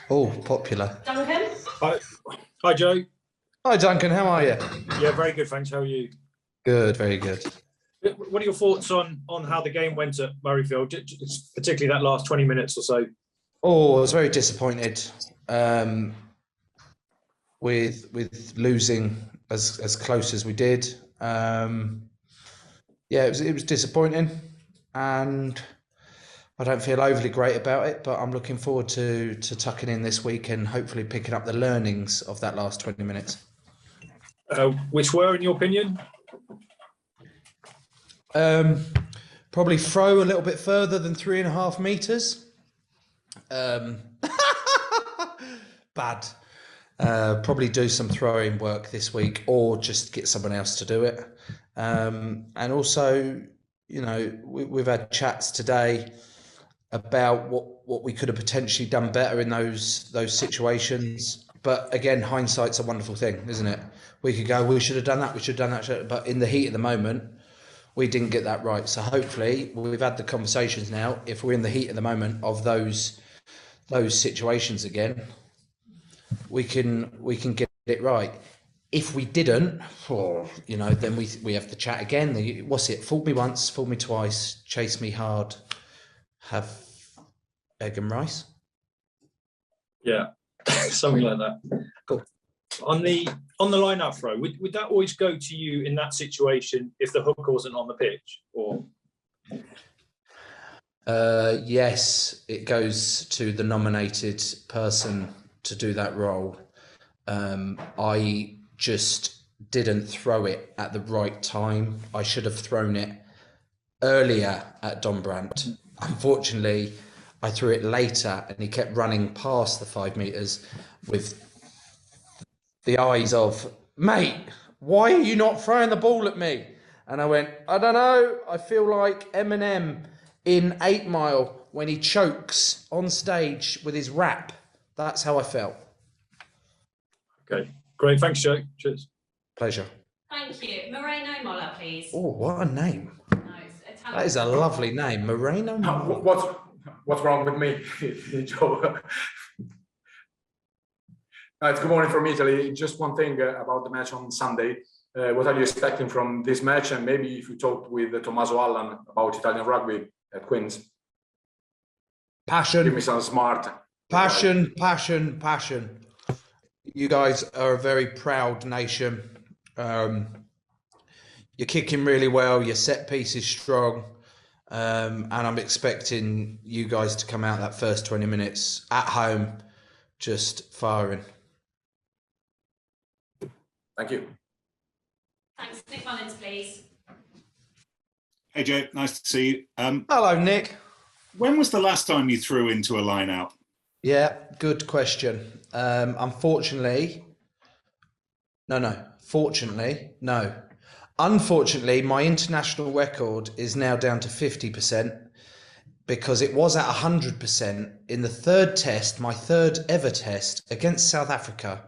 Oh, popular. Duncan? Hi, hi Joe. Hi, Duncan. How are you? Yeah, very good, thanks. How are you? Good, very good. What are your thoughts on how the game went at Murrayfield, particularly that last 20 minutes or so? Oh, I was very disappointed with losing as close as we did. Yeah, it was disappointing, and I don't feel overly great about it. But I'm looking forward to tucking in this week and hopefully picking up the learnings of that last 20 minutes. Which were, in your opinion? Probably throw a little bit further than 3.5 meters. Bad. Probably do some throwing work this week, or just get someone else to do it. And also, you know, we've had chats today about what we could have potentially done better in those situations. But again, hindsight's a wonderful thing, isn't it? We could go, we should have done that, we should have done that. But in the heat of the moment, we didn't get that right. So hopefully, we've had the conversations now. If we're in the heat of the moment of those situations again, we can get it right. If we didn't, you know, then we have to chat again. What's it? Fooled me once, fooled me twice, chase me hard, have egg and rice. Yeah, something like that. Cool. On the line-up throw, would that always go to you in that situation if the hooker wasn't on the pitch, or? Yes, it goes to the nominated person to do that role. I just didn't throw it at the right time. I should have thrown it earlier at Don Brandt. Unfortunately, I threw it later and he kept running past the 5 meters with the eyes of, mate, why are you not throwing the ball at me? And I went, I don't know. I feel like Eminem in 8 Mile when he chokes on stage with his rap. That's how I felt. Okay, great. Thanks, Joe. Cheers. Pleasure. Thank you. Moreno Moller, please. Oh, what a name. Nice. That is a lovely name. Moreno Moller. What's wrong with me, Joe? It's good morning from Italy. Just one thing about the match on Sunday. What are you expecting from this match? And maybe if you talked with Tommaso Allan about Italian rugby at Queen's. Passion. Give me some smart. Passion. You guys are a very proud nation. You're kicking really well. Your set piece is strong. And I'm expecting you guys to come out that first 20 minutes at home, just firing. Thank you. Thanks. Nick Mullins, please. Hey, Joe. Nice to see you. Hello, Nick. When was the last time you threw into a line out? Yeah, good question. Unfortunately, fortunately, no. Unfortunately, my international record is now down to 50% because it was at 100% in the third test, my third ever test against South Africa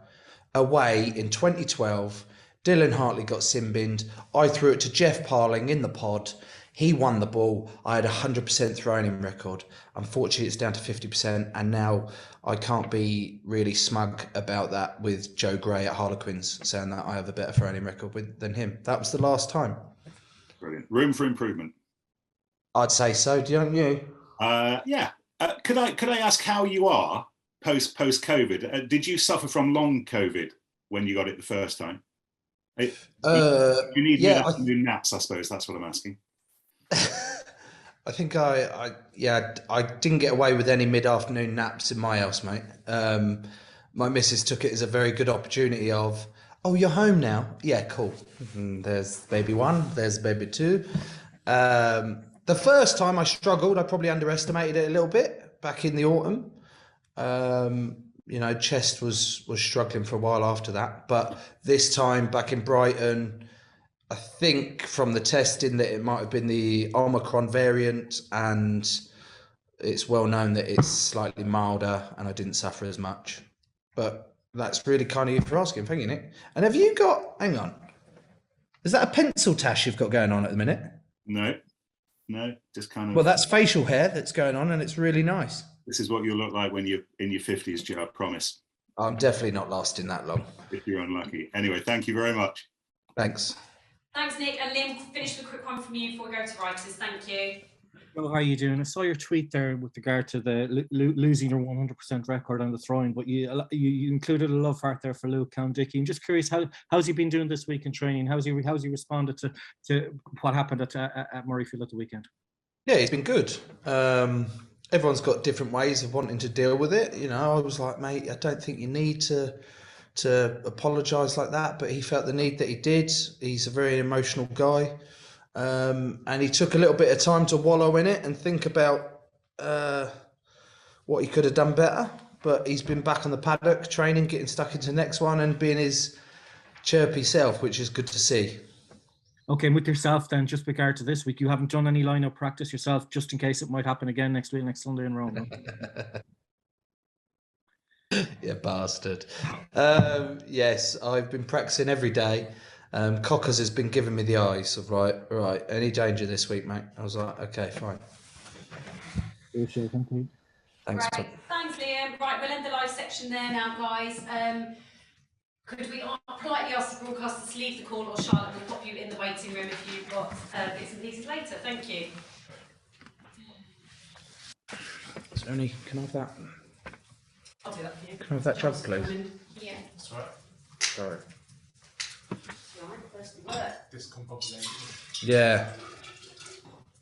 away in 2012. Dylan Hartley got sin-binned. I threw it to Jeff Parling in the pod. He won the ball. I had a 100% throwing record. Unfortunately, it's down to 50%, and now I can't be really smug about that with Joe Gray at Harlequins saying that I have a better throwing record than him. That was the last time. Brilliant. Room for improvement. I'd say so. Don't you? Yeah. Could I ask how you are post COVID? Did you suffer from long COVID when you got it the first time? You need afternoon naps, I suppose. That's what I'm asking. I think I didn't get away with any mid-afternoon naps in my house, mate. My missus took it as a very good opportunity of, oh, you're home now? Yeah, cool. There's baby one, there's baby two. The first time I struggled, I probably underestimated it a little bit back in the autumn. You know, chest was struggling for a while after that. But this time back in Brighton, I think from the testing that it might have been the Omicron variant, and it's well known that it's slightly milder and I didn't suffer as much. But that's really kind of you for asking. Thank you, Nick. And have you got, hang on, is that a pencil tash you've got going on at the minute? No, just kind of. Well, that's facial hair that's going on and it's really nice. This is what you'll look like when you're in your 50s, Joe, I promise. I'm definitely not lasting that long. If you're unlucky. Anyway, thank you very much. Thanks. Thanks, Nick. And Liam, finish with a quick one from you before we go to writers. Thank you. Well, how are you doing? I saw your tweet there with regard to the losing your 100% record on the throwing, but you included a love heart there for Luke Cowan-Dickey. I'm just curious, how's he been doing this week in training? How's he responded to what happened at Murrayfield at the weekend? Yeah, he's been good. Everyone's got different ways of wanting to deal with it. You know, I was like, mate, I don't think you need to apologise like that, but he felt the need that he did. He's a very emotional guy. And he took a little bit of time to wallow in it and think about what he could have done better. But he's been back on the paddock, training, getting stuck into the next one and being his chirpy self, which is good to see. Okay, and with yourself then, just with regard to this week, you haven't done any line-up practice yourself, just in case it might happen again next week, next Sunday in Rome. Yeah, bastard. Yes, I've been practicing every day. Cockers has been giving me the eyes of right, any danger this week, mate? I was like, okay, fine. Thank you. Thanks, Right. Tom. Thanks, Liam. Right, we'll end the live section there now, guys. Could we politely ask the broadcasters to leave the call, or Charlotte will pop you in the waiting room if you've got bits and pieces later. Thank you. Tony, can I have that? I'll do that for you. Can I have that jug, please? Yeah. That's right. Sorry. Right, first the work. Discombobulated. Yeah.